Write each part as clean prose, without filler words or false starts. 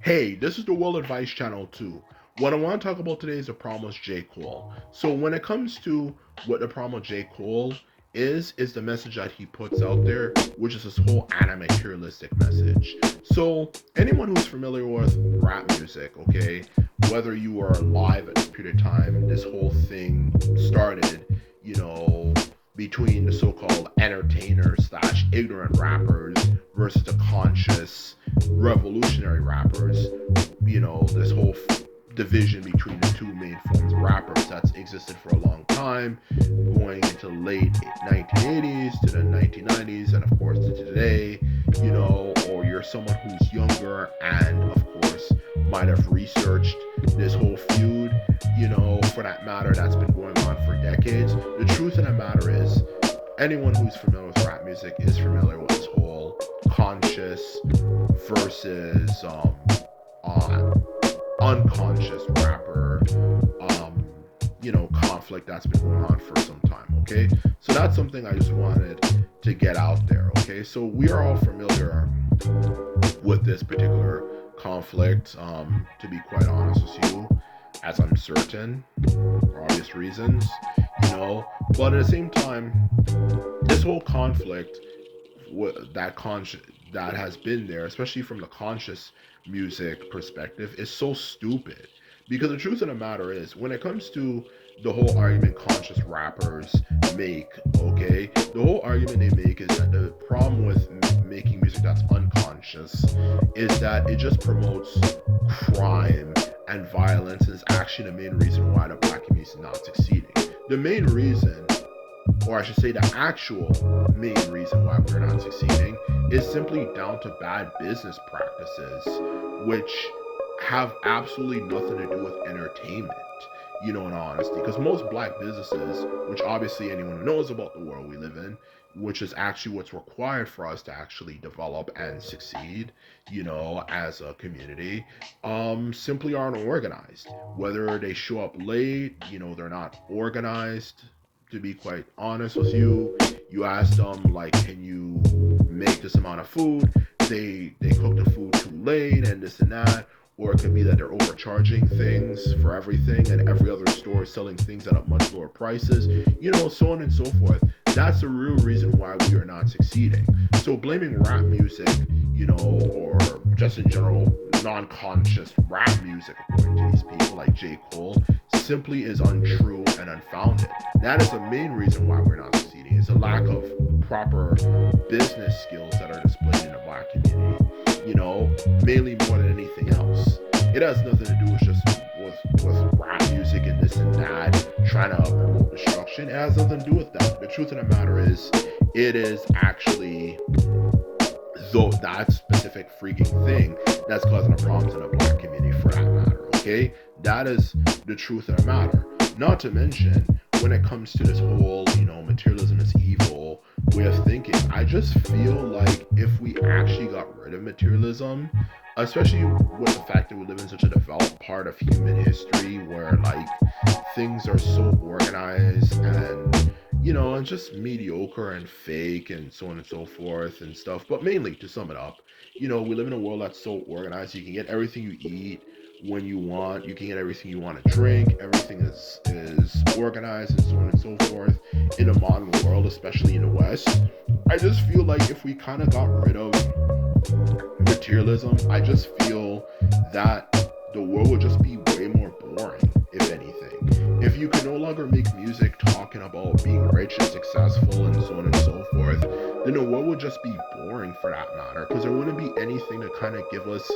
Hey, this is the World Advice Channel too. What I want to talk about today is the problem with J. Cole. So when it comes to what the problem with J. Cole is the message that he puts out there, which is this whole anti-materialistic message. So anyone who's familiar with rap music, okay, whether you are alive at this period of time, this whole thing started, you know, between the so-called entertainers slash ignorant rappers versus the conscious revolutionary rappers. This whole division between the two main forms of rappers that's existed for a long time, going into late 1980s to the 1990s, and of course to today. Or you're someone who's younger and of course might have researched this whole feud, for that matter, that's been going on for decades. The truth of the matter is, anyone who's familiar with rap music is familiar with this whole conscious versus uh, unconscious rapper conflict that's been going on for some time. Okay, so that's something I just wanted to get out there. Okay, so we are all familiar with this particular conflict, to be quite honest with you, as I'm certain, for obvious reasons, but at the same time, this whole conflict that has been there, especially from the conscious music perspective, is so stupid. Because the truth of the matter is, when it comes to the whole argument conscious rappers make, okay, the whole argument they make is that the problem with making music that's unconscious is that it just promotes crime and violence, and is actually the main reason why the black community is not succeeding. The main reason, or I should say the actual main reason why we're not succeeding, is simply down to bad business practices, which have absolutely nothing to do with entertainment, in honesty. Because most black businesses, which obviously anyone who knows about the world we live in, which is actually what's required for us to actually develop and succeed, as a community, simply aren't organized. Whether they show up late, they're not organized. To be quite honest with you, you ask them like, can you make this amount of food? They cook the food too late and this and that. Or it could be that they're overcharging things for everything, and every other store is selling things at a much lower prices, so on and so forth. That's the real reason why we are not succeeding. So blaming rap music, or just in general non-conscious rap music, according to these people like J. Cole, simply is untrue and unfounded. That is the main reason why we're not succeeding. It's a lack of proper business skills that are displayed in the black community, mainly more than anything else. It has nothing to do with just with rap music and this and that, trying to promote destruction. It has nothing to do with that. The truth of the matter is, it is actually that specific freaking thing that's causing the problems in the black community, for that matter. Okay, that is the truth of the matter. Not to mention, when it comes to this whole materialism is evil way of thinking, I just feel like if we actually got rid of materialism, especially with the fact that we live in such a developed part of human history where like things are so organized and and just mediocre and fake and so on and so forth and stuff. But mainly, to sum it up, we live in a world that's so organized. You can get everything you eat when you want. You can get everything you want to drink. Everything is organized and so on and so forth in a modern world, especially in the West. I just feel like if we kind of got rid of materialism, I just feel that the world would just be way more boring, if anything. If you can no longer make music talking about being rich and successful and so on and so forth, then the world would just be boring, for that matter, because there wouldn't be anything to kind of give us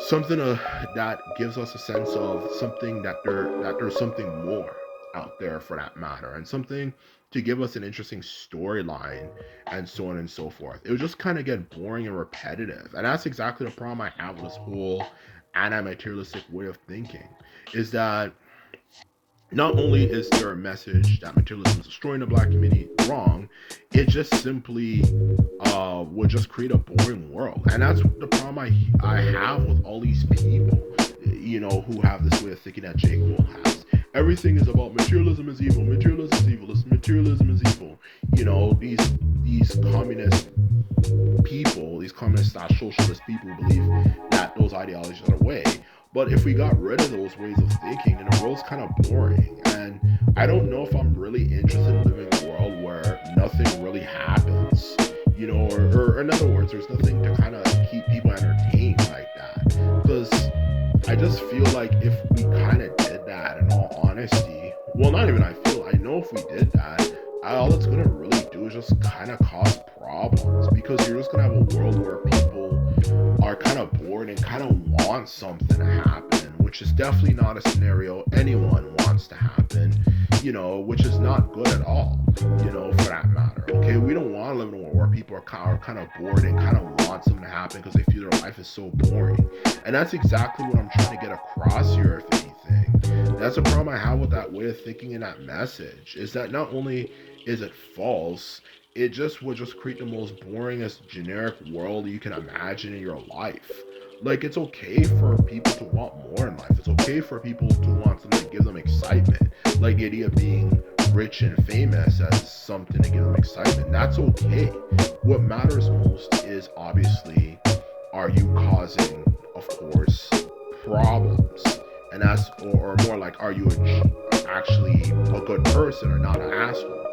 something that gives us a sense of something, that there's something more out there, for that matter, and something to give us an interesting storyline and so on and so forth. It would just kind of get boring and repetitive, and that's exactly the problem I have with this whole anti-materialistic way of thinking, is that not only is there a message that materialism is destroying the black community wrong, it just simply would just create a boring world. And that's the problem I have with all these people, who have this way of thinking that J. Cole has. Everything is about materialism is evil. Materialism is evil. This materialism is evil. You know, these communist people, these communist slash socialist people believe that those ideologies are the way. But if we got rid of those ways of thinking, then the world's kind of boring. And I don't know if I'm really interested in living in a world where nothing really happens. You know, or in other words, there's nothing to kind of keep people entertained like that. Because I just feel like if we kind of did that, in all honesty, well, not even I feel, I know if we did that, all it's gonna really do is just kind of cause problems because you're just gonna have a world where people are kind of bored and kind of want something to happen, which is definitely not a scenario anyone wants to happen, you know, which is not good at all, you know, for that matter. Okay, we don't want to live in a world where people are kind of bored and kind of want something to happen because they feel their life is so boring. And that's exactly what I'm trying to get across here, if anything. That's a problem I have with that way of thinking in that message, is that not only is it false, it just would just create the most boringest generic world you can imagine in your life. Like, it's okay for people to want more in life. It's okay for people to want something to give them excitement. Like the idea of being rich and famous as something to give them excitement. That's okay. What matters most is obviously, are you causing, of course, problems? And that's, or more like, are you actually a good person or not an asshole?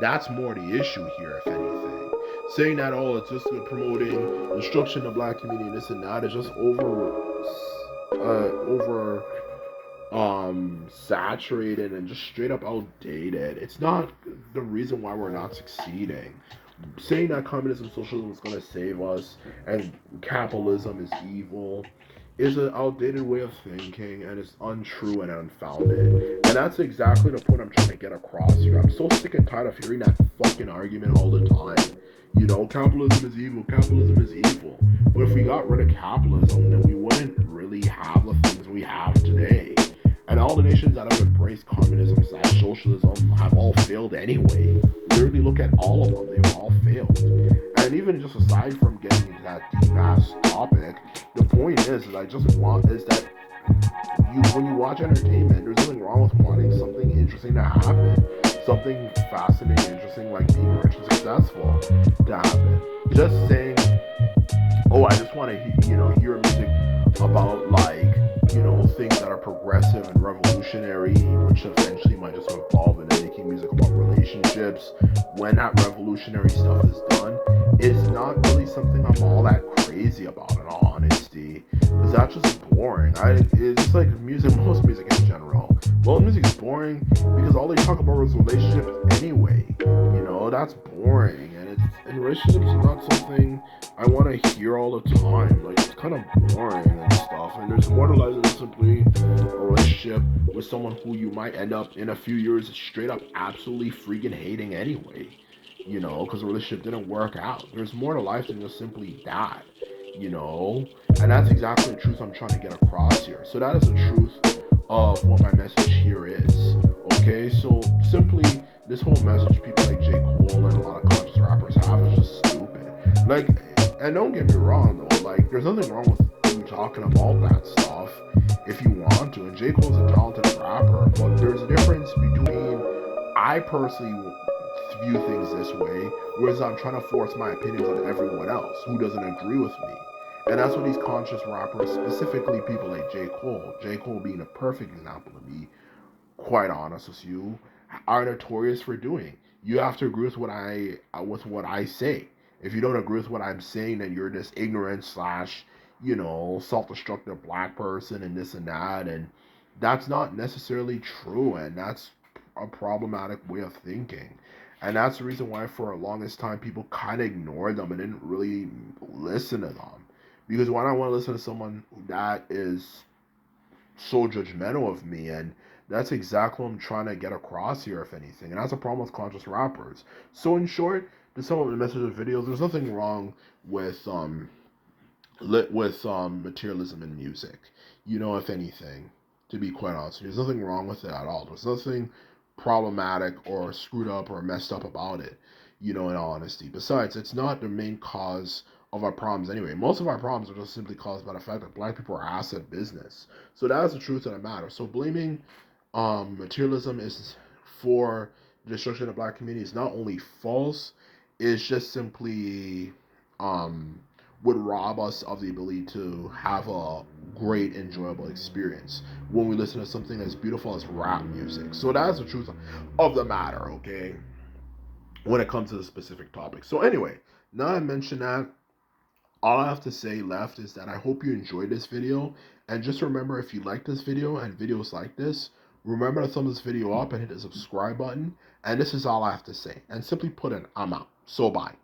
That's more the issue here, if anything. Saying that, oh, it's just promoting destruction of black community and this and that is just over saturated and just straight up outdated. It's not the reason why we're not succeeding. Saying that communism, socialism is going to save us and capitalism is evil is an outdated way of thinking and it's untrue and unfounded. And that's exactly the point I'm trying to get across here. I'm so sick and tired of hearing that fucking argument all the time. You know, capitalism is evil, capitalism is evil. But if we got rid of capitalism, then we wouldn't really have the things we have today. And all the nations that have embraced communism slash socialism have all failed anyway. Literally look at all of them, they've all failed. And even just aside from getting into that deep ass topic, the point is I just want is that when you watch entertainment, there's nothing wrong with wanting something interesting to happen. Something fascinating, interesting, like being rich and successful to happen. Just saying, oh, I just want to, hear music about things that are progressive and revolutionary, which eventually might just evolve into making music about relationships. When that revolutionary stuff is done, it's not really something I'm all that crazy about, in all honesty, because that's just boring. It's just like music, most music in general. Most music is boring because all they talk about is relationships anyway. That's boring, and relationships are not something I want to hear all the time. Like, it's kind of boring and stuff. And there's more to life than simply a relationship with someone who you might end up in a few years straight up absolutely freaking hating anyway. Because the relationship didn't work out. There's more to life than just simply that. And that's exactly the truth I'm trying to get across here. So that is the truth of what my message here is. Okay, so simply this whole message people like J. Cole and a lot of conscious rappers have is just stupid. Like, and don't get me wrong though, like, there's nothing wrong with you talking about that stuff if you want to. And J. Cole's a talented rapper, but there's a difference between, I personally view things this way, whereas I'm trying to force my opinions on everyone else who doesn't agree with me. And that's what these conscious rappers, specifically people like J. Cole being a perfect example to be quite honest with you, are notorious for doing. You have to agree with what I say. If you don't agree with what I'm saying, then you're this ignorant slash, self-destructive black person and this and that, and that's not necessarily true, and that's a problematic way of thinking. And that's the reason why for the longest time people kind of ignored them and didn't really listen to them. Because why not want to listen to someone that is so judgmental of me? And that's exactly what I'm trying to get across here, if anything. And that's a problem with conscious rappers. So in short, to sum up the message of the videos, there's nothing wrong with materialism in music. If anything, to be quite honest, there's nothing wrong with it at all. There's nothing problematic or screwed up or messed up about it, in all honesty. Besides, it's not the main cause of our problems anyway. Most of our problems are just simply caused by the fact that black people are asset business. So that is the truth of the matter. So blaming materialism is for the destruction of the black community is not only false, it's just simply um would rob us of the ability to have a great enjoyable experience when we listen to something as beautiful as rap music. So that's the truth of the matter, okay, when it comes to the specific topic. So anyway, now I mentioned that, all I have to say left is that I hope you enjoyed this video. And just remember, if you like this video and videos like this, remember to thumb this video up and hit the subscribe button. And this is all I have to say. And simply put it, I'm out. So bye.